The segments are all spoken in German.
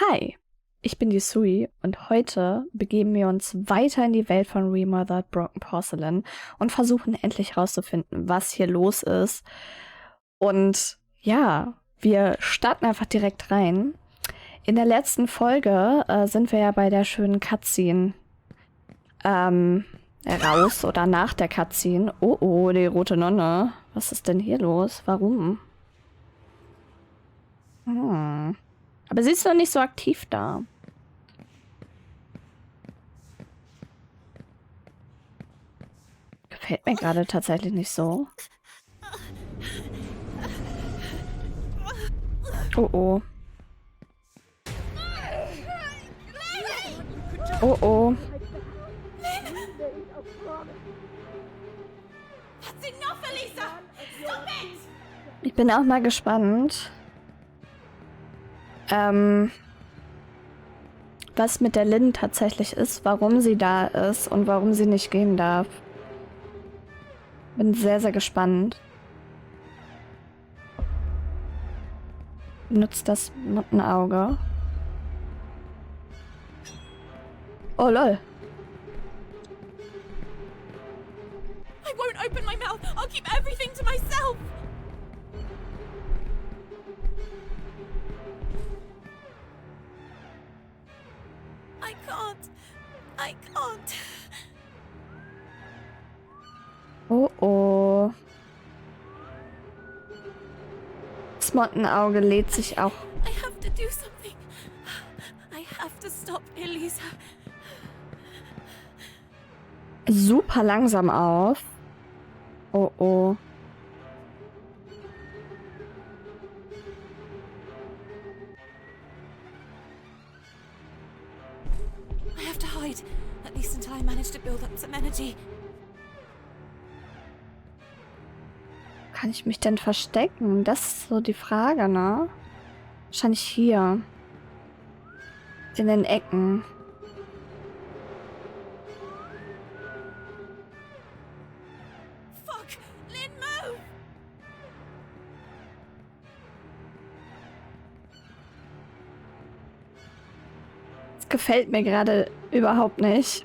Hi, ich bin die Sui und heute begeben wir uns weiter in die Welt von Remothered Broken Porcelain und versuchen endlich herauszufinden, was hier los ist. Und ja, wir starten einfach direkt rein. In der letzten Folge sind wir ja bei der schönen Cutscene raus oder nach der Cutscene. Oh, die rote Nonne. Was ist denn hier los? Warum? Aber sie ist noch nicht so aktiv da. Gefällt mir gerade tatsächlich nicht so. Oh. Oh. Ich bin auch mal gespannt, was mit der Lynn tatsächlich ist, warum sie da ist und warum sie nicht gehen darf. Bin sehr, sehr gespannt. Benutzt das Mottenauge. Oh, lol. I won't open my mouth. I'll keep everything to myself. I can't. Oh. Das Mottenauge lädt sich auch. I have to do something. I have to stop Elisa. Super langsam auf. Oh. I have to hide, at least until I manage to build up some energy. Kann ich mich denn verstecken? Das ist so die Frage, ne? Wahrscheinlich hier. In den Ecken. Fuck! Lynn, move! Das gefällt mir gerade überhaupt nicht.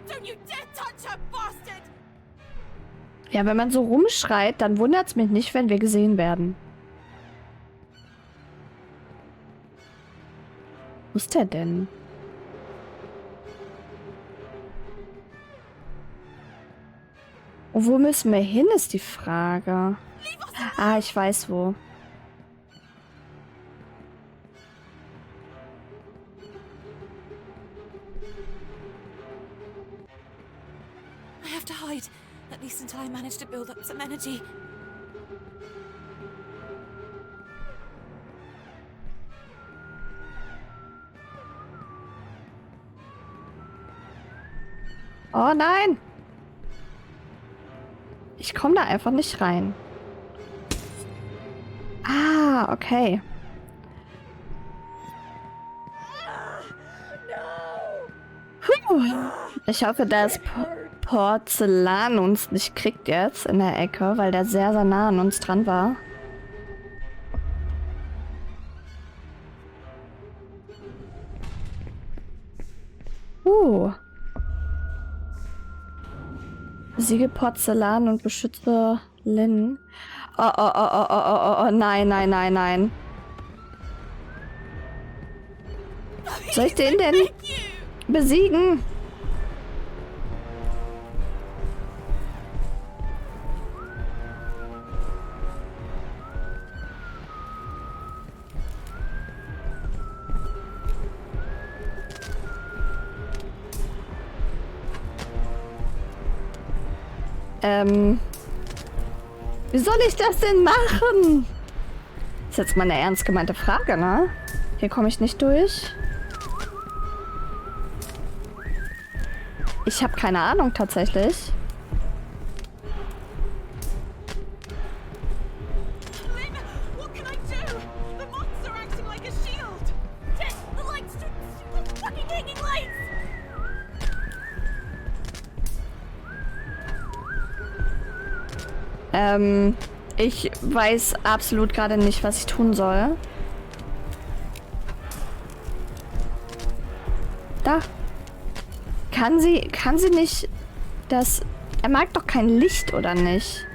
Don't you dare touch her, bastard! Ja, wenn man so rumschreit, dann wundert es mich nicht, wenn wir gesehen werden. Wo ist der denn? Und wo müssen wir hin, ist die Frage. Ah, ich weiß wo. I have to hide, at least until I manage to build up some energy. Oh nein! Ich komme da einfach nicht rein. Ah, okay. Puh. Ich hoffe, dass Porzellan uns nicht kriegt jetzt in der Ecke, weil der sehr, sehr nah an uns dran war. Besiege Porzellan und beschütze Lynn. Oh, nein. Soll ich den denn besiegen? Wie soll ich das denn machen? Ist jetzt mal eine ernst gemeinte Frage, ne? Hier komme ich nicht durch. Ich habe keine Ahnung tatsächlich. Lynn, what can I do? The moths are acting like a shield. The lights, the fucking hanging lights. Ich weiß absolut gerade nicht, was ich tun soll. Da. Kann sie nicht das... Er mag doch kein Licht, oder nicht?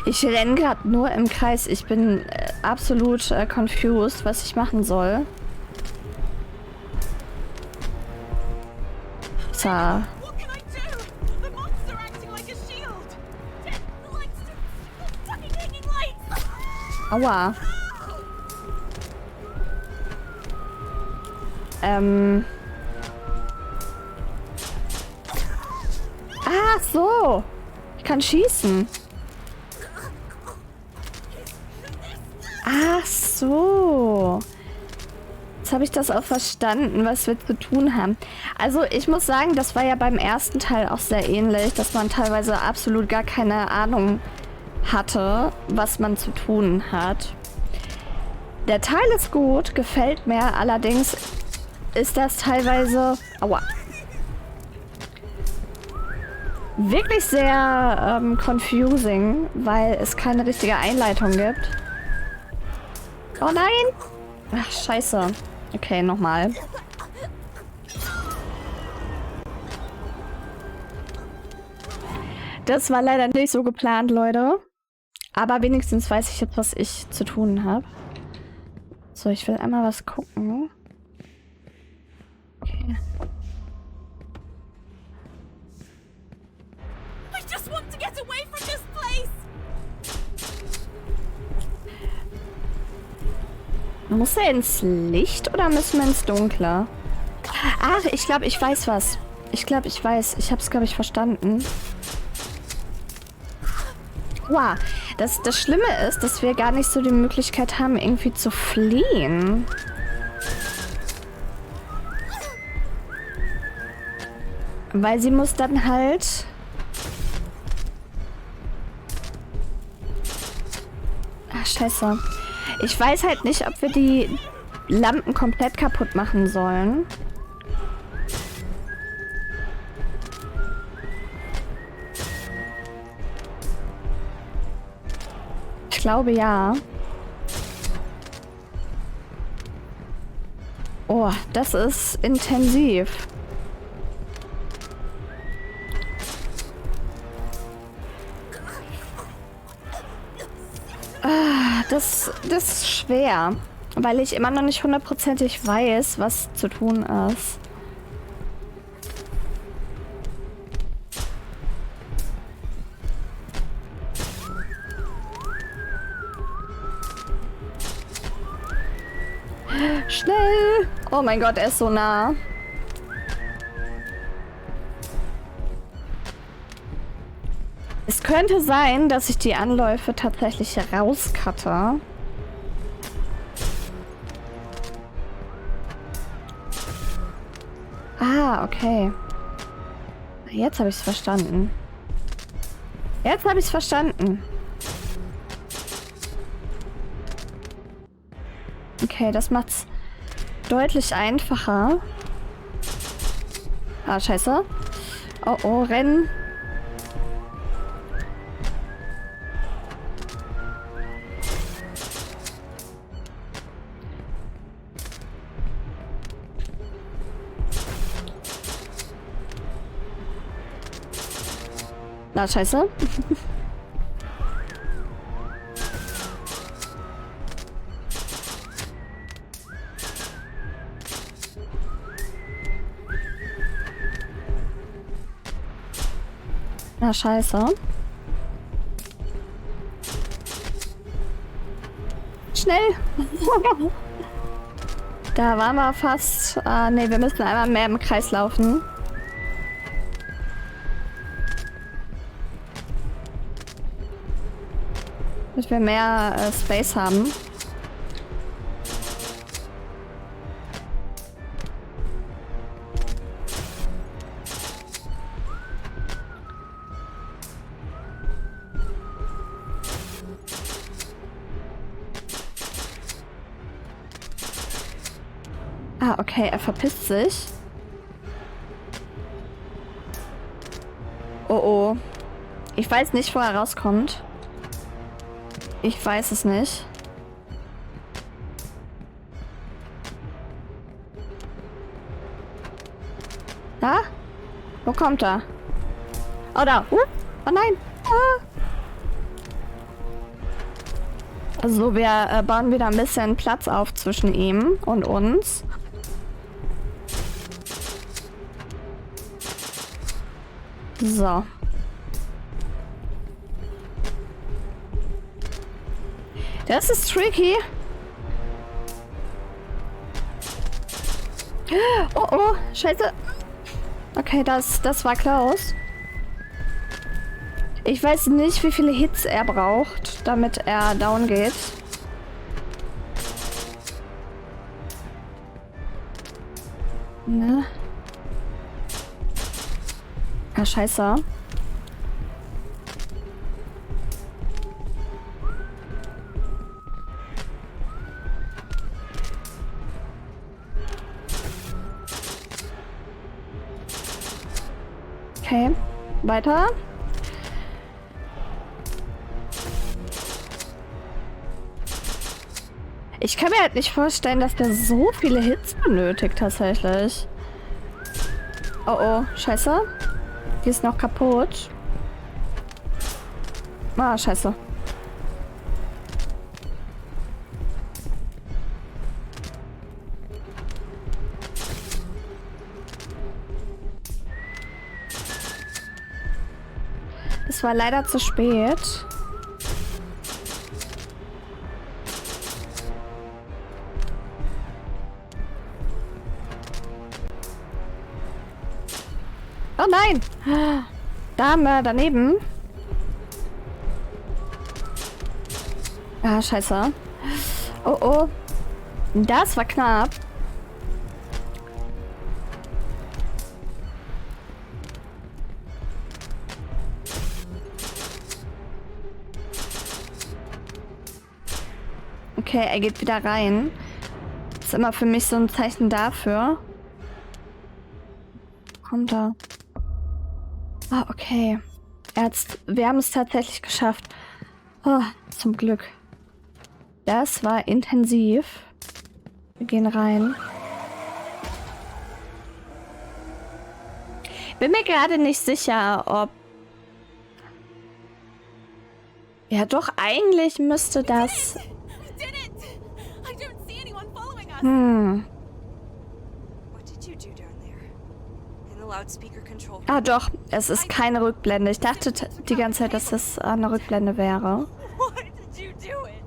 Ich renne gerade nur im Kreis. Ich bin absolut confused, was ich machen soll. So. What can I do? The moths are acting like a shield. The lights, the fucking hanging lights. Aua. Ah, so. Ich kann schießen. Ach so. Jetzt habe ich das auch verstanden, was wir zu tun haben. Also ich muss sagen, das war ja beim ersten Teil auch sehr ähnlich, dass man teilweise absolut gar keine Ahnung hatte, was man zu tun hat. Der Teil ist gut, gefällt mir, allerdings ist das teilweise... Aua. Wirklich sehr confusing, weil es keine richtige Einleitung gibt. Oh nein! Ach, scheiße. Okay, nochmal. Das war leider nicht so geplant, Leute. Aber wenigstens weiß ich jetzt, was ich zu tun habe. So, ich will einmal was gucken. Okay. I just want to get away from this place. Muss er ins Licht oder müssen wir ins Dunkle? Ach, ich glaube, ich weiß was. Ich glaube, ich weiß. Ich habe es, glaube ich, verstanden. Wow. Das Schlimme ist, dass wir gar nicht so die Möglichkeit haben, irgendwie zu fliehen. Weil sie muss dann halt... Ach, scheiße. Ich weiß halt nicht, ob wir die Lampen komplett kaputt machen sollen. Ich glaube ja. Oh, das ist intensiv. Das ist schwer, weil ich immer noch nicht hundertprozentig weiß, was zu tun ist. Schnell! Oh mein Gott, er ist so nah. Es könnte sein, dass ich die Anläufe tatsächlich rauskatte. Ah, okay. Jetzt habe ich es verstanden. Jetzt habe ich es verstanden. Okay, das macht's deutlich einfacher. Ah, scheiße. Oh, oh, rennen. Na, scheiße. Na, scheiße. Schnell. Da waren wir fast. Ne, wir müssen einmal mehr im Kreis laufen. Damit wir mehr Space haben. Ah, okay, er verpisst sich. Oh oh. Ich weiß nicht, wo er rauskommt. Ich weiß es nicht. Da? Wo kommt er? Oh, da. Oh nein. Ah. Also wir bauen wieder ein bisschen Platz auf zwischen ihm und uns. So. Das ist tricky. Oh, oh, scheiße. Okay, das war close. Ich weiß nicht, wie viele Hits er braucht, damit er down geht. Ne? Ah, scheiße. Okay, weiter. Ich kann mir halt nicht vorstellen, dass der so viele Hits benötigt tatsächlich. Oh oh, scheiße. Die ist noch kaputt. Ah, scheiße. Es war leider zu spät. Oh nein! Dame, daneben. Ah, scheiße. Oh oh. Das war knapp. Okay, er geht wieder rein. Das ist immer für mich so ein Zeichen dafür. Kommt er. Ah, okay. Wir haben es tatsächlich geschafft. Oh, zum Glück. Das war intensiv. Wir gehen rein. Bin mir gerade nicht sicher, ob... Ja, doch, eigentlich müsste das... Ah, doch, es ist keine Rückblende. Ich dachte die ganze Zeit, dass das eine Rückblende wäre. What did you do it?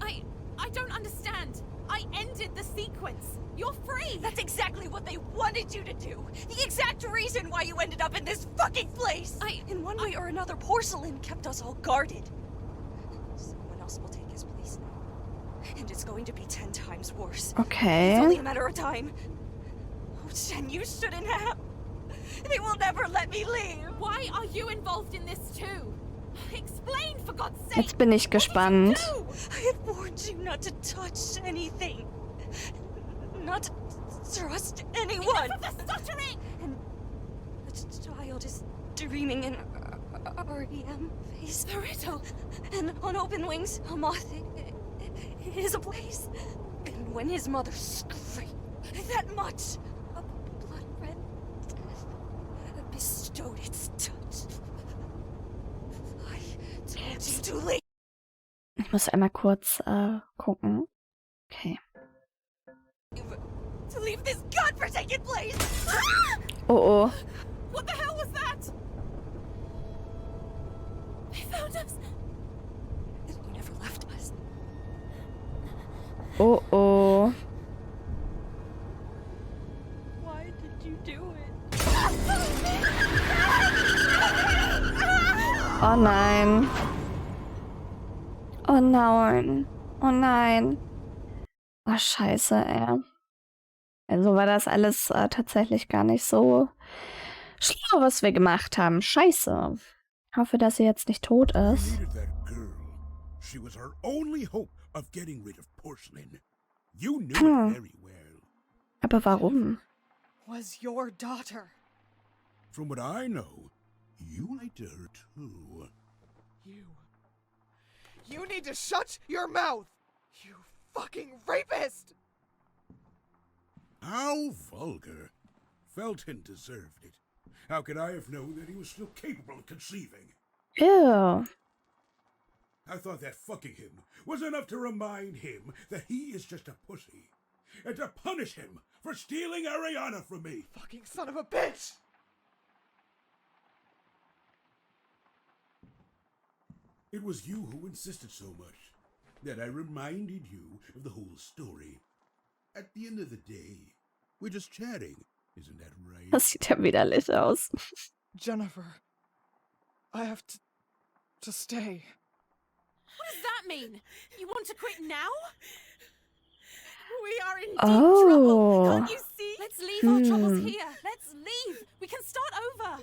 I don't understand. I ended the sequence. You're free. That's exactly what they wanted you to do. The exact reason why you ended up in this fucking place. In one way or another, porcelain kept us all guarded. Someone else will take his place now. And it's going to be 10 times worse. Okay. It's only a matter of time. Oh, Jen, you shouldn't have. They will never let me leave. Why are you involved in this too? Explain, for God's sake. Jetzt bin ich gespannt. I had warned you not to touch anything. Not to trust anyone. Enough of the stuttering! And the child is dreaming in REM face. The riddle. And on open wings, a moth is a place. And when his mother screamed that much, a blood red bestowed its touch. I told you to leave. Ich muss einmal kurz gucken. Okay. To leave this godforsaken place. Oh oh. What the hell was that? They found us. You never left us. Oh oh. Why did you do it? Oh nein. Oh nein. Oh nein. Oh scheiße, ey. Also war das alles tatsächlich gar nicht so schlau, was wir gemacht haben. Scheiße. Ich hoffe, dass sie jetzt nicht tot ist. She was her only hope of getting rid of porcelain. You knew it very well. Aber warum? Was your daughter. From what I know, You lied to her too. You need to shut your mouth! You fucking rapist! How vulgar. Felton deserved it. How could I have known that he was still capable of conceiving? Ew. I thought that fucking him was enough to remind him that he is just a pussy. And to punish him for stealing Ariana from me. Fucking son of a bitch! It was you who insisted so much that I reminded you of the whole story. At the end of the day, we're just chatting. Isn't that right? Das sieht ja widerlich aus. Jennifer, I have to stay. What does that mean? You want to quit now? We are in deep Oh. trouble. Can't you see? Let's leave our troubles here. Let's leave. We can start over.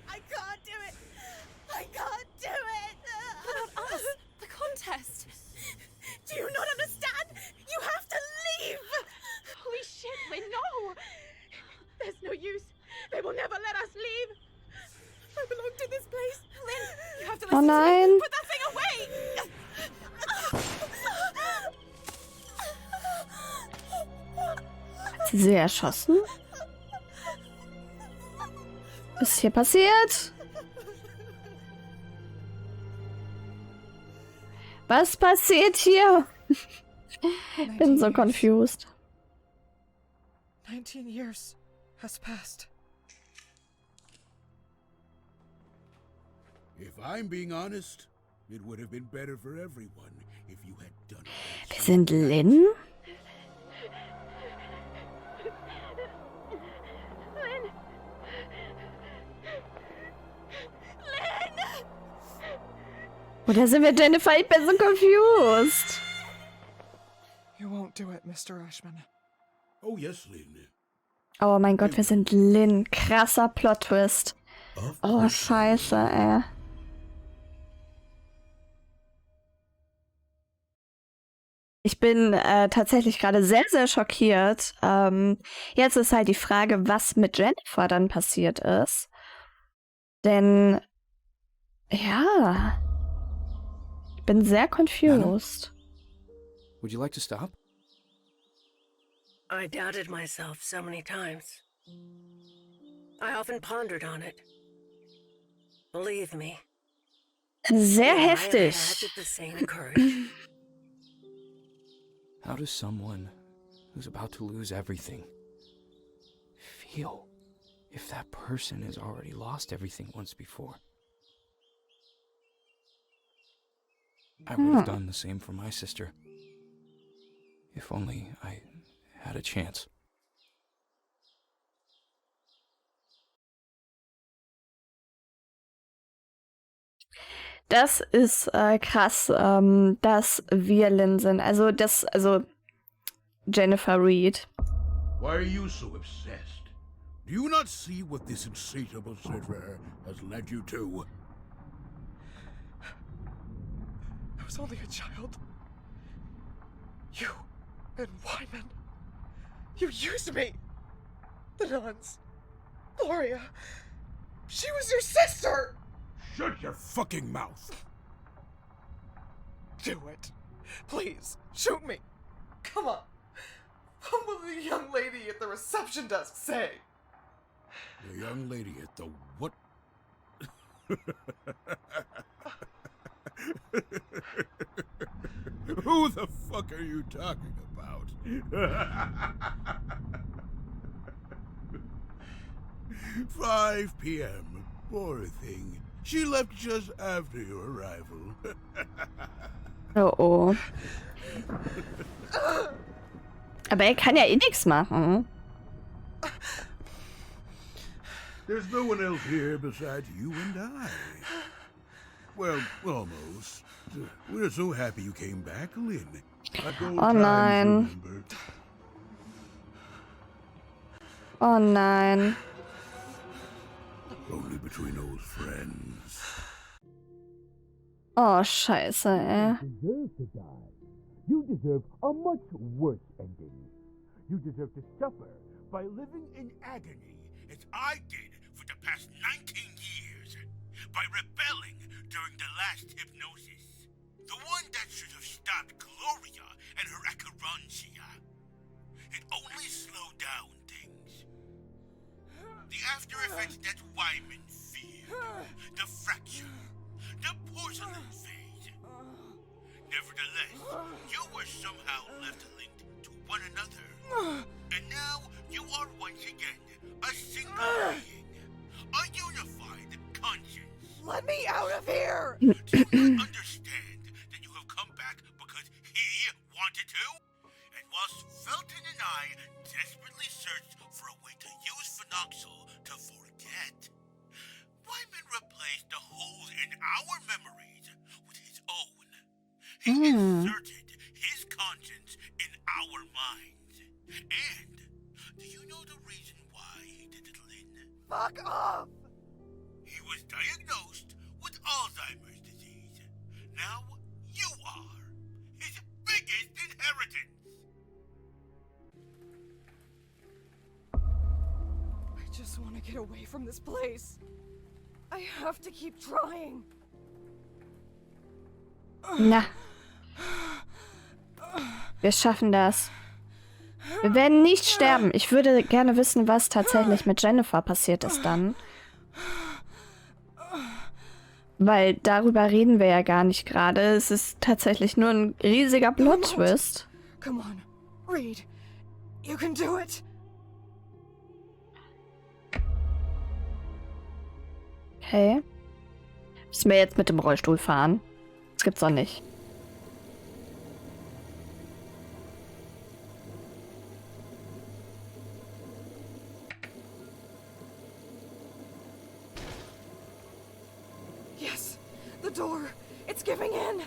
I can't do it. I can't do it. What about us? The contest. Do you not understand? You have to leave. Holy shit, Lynn, no. There's no use. They will never let us leave. I belong to this place. Lynn, you have to listen Oh to nein. me. Put that thing away. Hat sie erschossen? Was ist hier passiert? Was passiert hier? Bin so confused. 19 years has passed. If I'm being honest, it would have been better for everyone if you had done it. Wir sind Lynn? Oder sind wir Jennifer? Ich bin so confused. You won't do it, Mr. Ashman. Oh yes, Lynn. Oh mein Gott, wir sind Lynn. Krasser Plot-Twist. Of Oh, course. scheiße, ey. Ich bin tatsächlich gerade sehr, sehr schockiert. Jetzt ist halt die Frage, was mit Jennifer dann passiert ist. Denn, ja, ich bin sehr confused. Would you like to stop? I doubted myself so many times. I often pondered on it. Believe me, Sehr I have heftig. had the same courage. How does someone who's about to lose everything feel if that person has already lost everything once before? I would have done the same for my sister. If only I had a chance. Das ist krass, dass wir Lynn sind. Also Jennifer Reed. Why are you so obsessed? Do you not see what this insatiable search for her has led you to? I was only a child. You and Wyman. You used me. The nuns. Gloria. She was your sister! Shut your fucking mouth! Do it. Please, shoot me. Come on. What will the young lady at the reception desk say? The young lady at the what? Who the fuck are you talking about? 5 p.m. Poor thing. She left just after your arrival. Oh oh. Aber er kann ja eh nichts machen. There's no one else here besides you and I. Well, almost. We're so happy you came back, Lynn. Like old Oh times, nein. remember? Oh nein. Only between old friends. Oh, scheiße, ey. Deserve to die. You deserve a much worse ending. You deserve to suffer by living in agony as I did for the past 19 by rebelling during the last hypnosis. The one that should have stopped Gloria and her akarantia. It only slowed down things. The after effects that Wyman feared. The fracture. The porcelain phase. Nevertheless, you were somehow left linked to one another. And now you are once again a single being. A unified conscience. Let me out of here! Do you not understand that you have come back because he wanted to? And whilst Felton and I desperately searched for a way to use phenoxyl to forget, Wyman replaced the holes in our memories with his own. He inserted his conscience in our minds. And do you know the reason why he did it, Lynn? Fuck off! He was diagnosed with Alzheimer's disease. Now you are his biggest inheritance. I just want to get away from this place. I have to keep trying. Na. Wir schaffen das. Wir werden nicht sterben. Ich würde gerne wissen, was tatsächlich mit Jennifer passiert ist dann. Weil darüber reden wir ja gar nicht gerade. Es ist tatsächlich nur ein riesiger Plot-Twist. Come on, Reed. You can do it. Okay. Müssen wir jetzt mit dem Rollstuhl fahren? Das gibt's doch nicht. Yes, the door. It's giving in.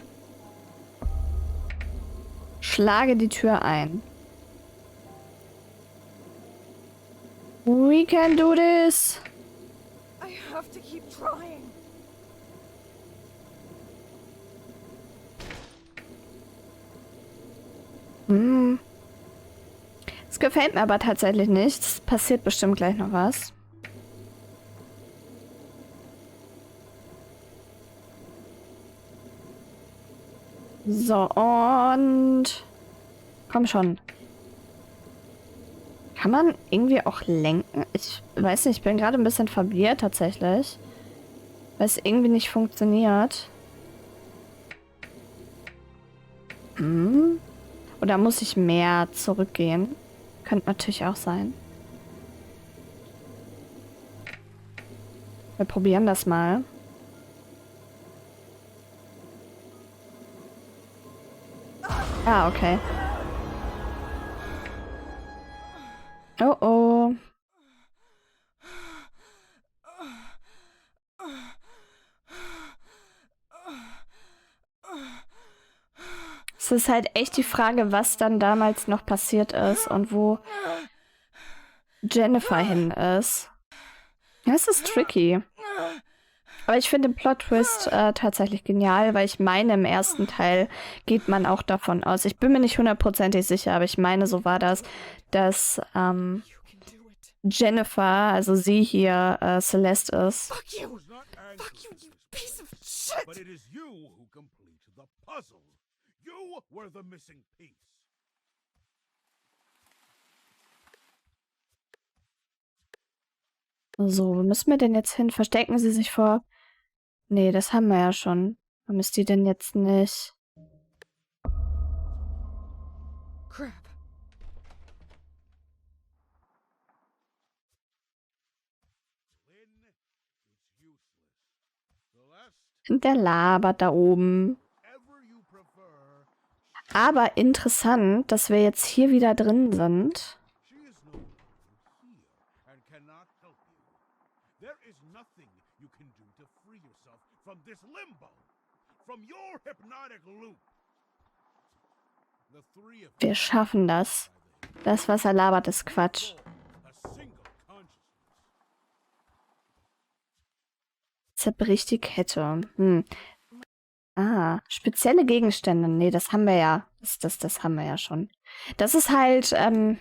Schlage die Tür ein. We can do this. I have to keep trying. Es gefällt mir aber tatsächlich nicht. Es passiert bestimmt gleich noch was. So, und... Komm schon. Kann man irgendwie auch lenken? Ich weiß nicht, ich bin gerade ein bisschen verwirrt tatsächlich. Weil es irgendwie nicht funktioniert. Oder muss ich mehr zurückgehen? Könnte natürlich auch sein. Wir probieren das mal. Ah, okay. Oh oh. Es ist halt echt die Frage, was dann damals noch passiert ist und wo Jennifer hin ist. Das ist tricky. Aber ich finde den Plot-Twist tatsächlich genial, weil ich meine, im ersten Teil geht man auch davon aus. Ich bin mir nicht hundertprozentig sicher, aber ich meine, so war das, dass Jennifer, also sie hier, Celeste ist. Fuck you! Fuck you, you piece of shit! But it is you who complete the puzzle. You were the missing piece. So, wo müssen wir denn jetzt hin? Verstecken sie sich vor... Nee, das haben wir ja schon. Warum ist die denn jetzt nicht? Crap. Lynn, it's useless. Celeste, Der labert da oben. ever you prefer. Aber interessant, dass wir jetzt hier wieder drin sind. She is no longer here and cannot help you. There is nothing you can do to free yourself from this limbo, from your hypnotic loop. The three of Wir schaffen das. Das, was er labert, ist Quatsch. a single consciousness. Zerbricht die Kette. Ah, spezielle Gegenstände. Nee, das haben wir ja. Das haben wir ja schon. Das ist halt, My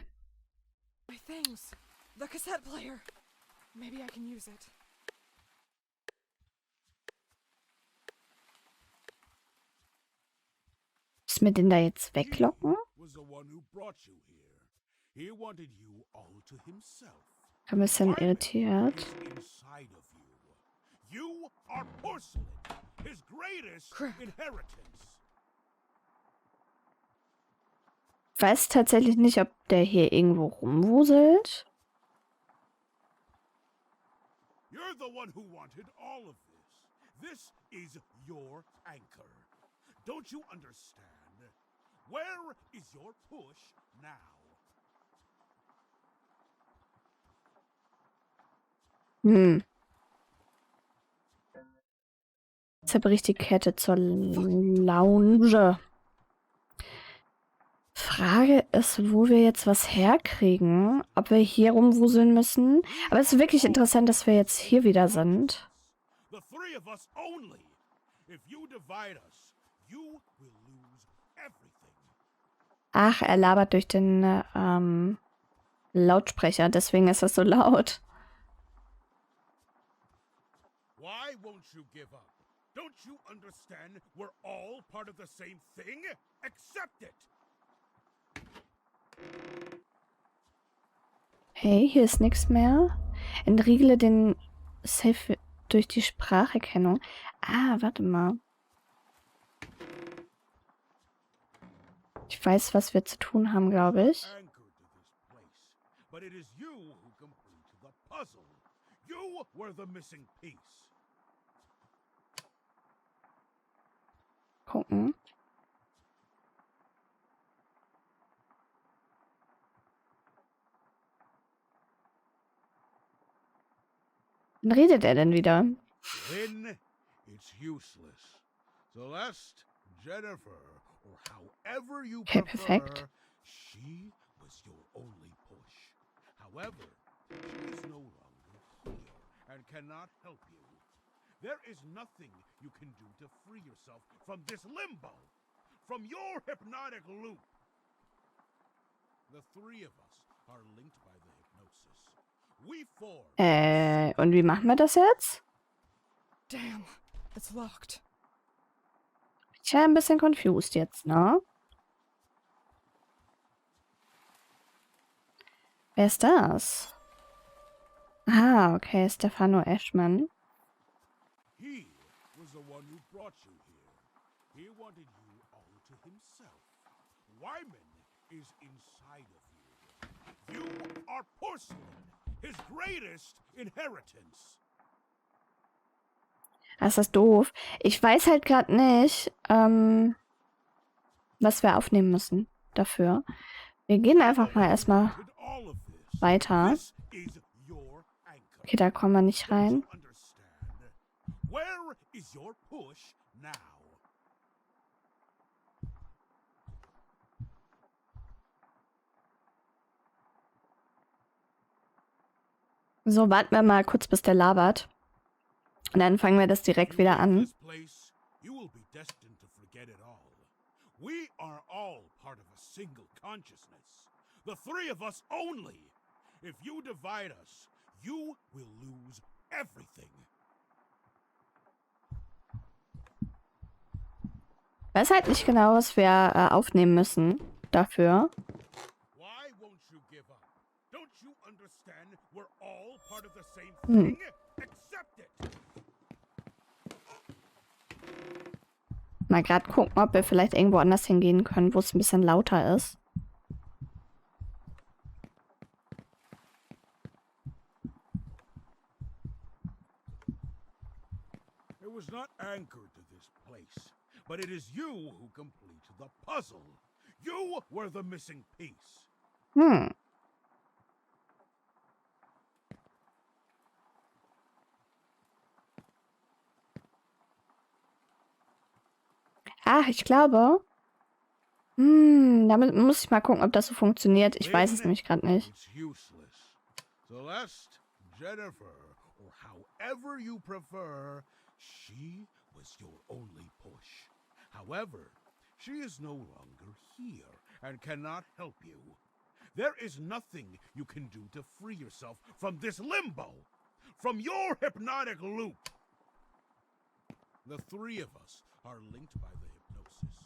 things. The cassette player. Maybe I can use it. Müssen wir den da jetzt weglocken? Was the one who brought you here. He wanted you all to himself. Ein bisschen irritiert. Is inside of you. You are porcelain, his greatest inheritance. Ich weiß tatsächlich nicht, ob der hier irgendwo rumwuselt. You're the one who wanted all of this. This is your anchor. Don't you understand? Where is your push now? Zerbricht die Kette zur Lounge. Frage ist, wo wir jetzt was herkriegen. Ob wir hier rumwuseln müssen. Aber es ist wirklich interessant, dass wir jetzt hier wieder sind. The three of us only. If you divide us, you will lose everything. Ach, er labert durch den Lautsprecher. Deswegen ist das so laut. Why won't you give up? Don't you understand? We're all part of the same thing. Accept it. Hey, hier ist nichts mehr. Entriegle den Safe durch die Spracherkennung. Ah, warte mal. Ich weiß, was wir zu tun haben, glaube ich. Anchored to this place, but it is you who complete the puzzle. You were the missing piece. Gucken. Wann redet er denn wieder? Then it's useless. Celeste, Jennifer, or however you Okay, prefer, perfekt. she was your only push. However, she is no longer here and cannot help you. There is nothing you can do to free yourself from this limbo, from your hypnotic loop. The three of us are linked by the hypnosis. We form. Und wie machen wir das jetzt? Damn, it's locked. Ich bin ein bisschen confused jetzt, ne? Wer ist das? Ah, okay, Stefano Ashman. He was the one who brought you here. He wanted you all to himself. Wyman is inside of you. You are porcelain, his greatest inheritance. Das ist doof. Ich weiß halt gerade nicht, was wir aufnehmen müssen dafür. Wir gehen einfach mal erstmal Did all of this. weiter. This is your anchor. Okay, da kommen wir nicht Don't rein. you understand? Where is your push now? So, warten wir mal kurz, bis der labert. Und dann fangen wir das direkt wieder an. This place, you will be destined to forget it all. We are all part of a single consciousness. The three of us only. If you divide us, you will lose everything. Ich weiß halt nicht genau, was wir aufnehmen müssen dafür. Why won't you give up? Don't you understand? We're all part of the same thing. Accept it. Mal gerade gucken, ob wir vielleicht irgendwo anders hingehen können, wo es ein bisschen lauter ist. It was not anchored to this place, but it is you who complete the puzzle. You were the missing piece. Ach, ich glaube. Damit muss ich mal gucken, ob das so funktioniert. Ich weiß es nämlich gerade nicht. It's useless. Celeste, Jennifer, or however you prefer, she was your only push. However, she is no longer here and cannot help you. There is nothing you can do to free yourself from this limbo, from your hypnotic loop. The three of us are linked by the hypnosis.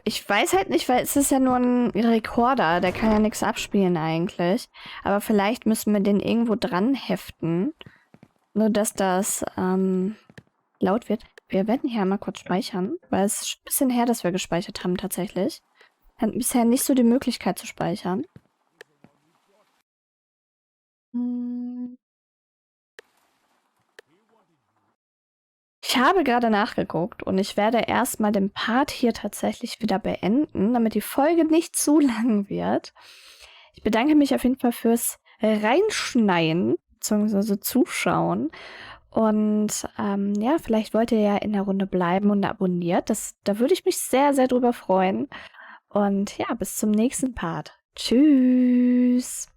Ich weiß halt nicht, weil es ist ja nur ein Rekorder, der kann ja nichts abspielen eigentlich. Aber vielleicht müssen wir den irgendwo dran heften. Nur, dass das laut wird. Wir werden hier einmal kurz speichern, weil es ist ein bisschen her, dass wir gespeichert haben tatsächlich. Wir hatten bisher nicht so die Möglichkeit zu speichern. Ich habe gerade nachgeguckt und ich werde erstmal den Part hier tatsächlich wieder beenden, damit die Folge nicht zu lang wird. Ich bedanke mich auf jeden Fall fürs Reinschneien, beziehungsweise Zuschauen. Und ja, vielleicht wollt ihr ja in der Runde bleiben und abonniert. Da würde ich mich sehr, sehr drüber freuen. Und ja, bis zum nächsten Part. Tschüss.